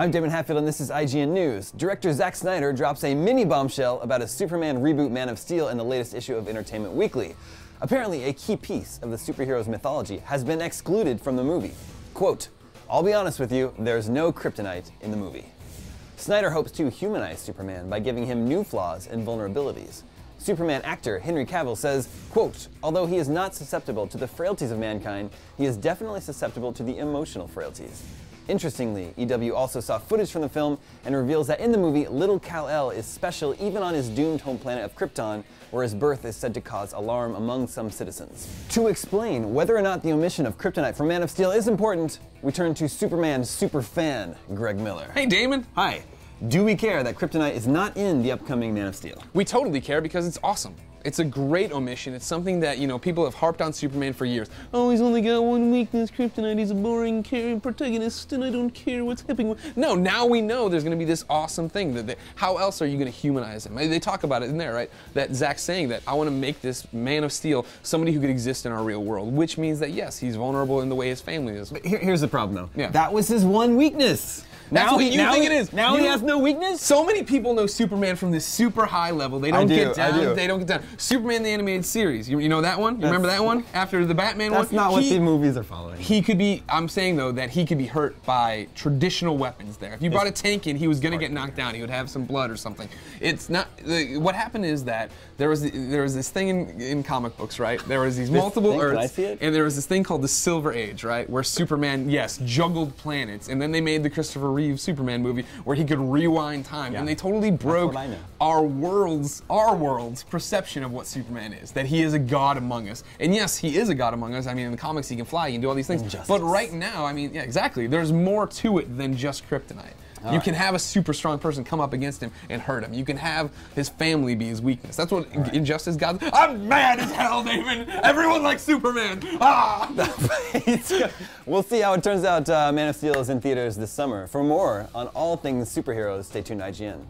I'm Damon Hatfield, and this is IGN News. Director Zack Snyder drops a mini-bombshell about a Superman reboot Man of Steel in the latest issue of Entertainment Weekly. Apparently, a key piece of the superhero's mythology has been excluded from the movie. Quote, "I'll be honest with you, there's no kryptonite in the movie." Snyder hopes to humanize Superman by giving him new flaws and vulnerabilities. Superman actor Henry Cavill says, quote, "Although he is not susceptible to the frailties of mankind, he is definitely susceptible to the emotional frailties." Interestingly, EW also saw footage from the film and reveals that in the movie, little Kal-El is special even on his doomed home planet of Krypton, where his birth is said to cause alarm among some citizens. To explain whether or not the omission of kryptonite from Man of Steel is important, we turn to Superman's superfan, Greg Miller. Hey, Damon. Hi. Do we care that kryptonite is not in the upcoming Man of Steel? We totally care because it's awesome. It's a great omission. It's something that, people have harped on Superman for years. Oh, he's only got one weakness, kryptonite. He's a boring protagonist, and I don't care what's happening. No, now we know there's going to be this awesome thing. How else are you going to humanize him? They talk about it in there, right? That Zack's saying that I want to make this Man of Steel somebody who could exist in our real world, which means that, yes, he's vulnerable in the way his family is. But here's the problem, though. Yeah. That was his one weakness. That's what you think it is. Now he has no weakness? So many people know Superman from this super high level. They don't get down. They don't get down. Superman the animated series. You know that one? You remember that one? After the Batman one? That's not what the movies are following. He could be, I'm saying though, that he could be hurt by traditional weapons there. If you brought a tank in, he was going to get knocked down. He would have some blood or something. It's not, what happened is that there was this thing in comic books, right? There was these multiple Earths. Can I see it? And there was this thing called the Silver Age, right? Where Superman, yes, juggled planets. And then they made the Christopher Reeve Superman movie where he could rewind time, and they totally broke our world's perception of what Superman is, that he is a god among us. And yes, he is a god among us. I mean, in the comics he can fly, he can do all these things. Injustice. But right now, I mean, yeah, exactly, there's more to it than just kryptonite. You can have a super strong person come up against him and hurt him. You can have his family be his weakness. That's what Injustice God. I'm mad as hell, David. Everyone likes Superman. Ah! We'll see how it turns out. Man of Steel is in theaters this summer. For more on all things superheroes, stay tuned to IGN.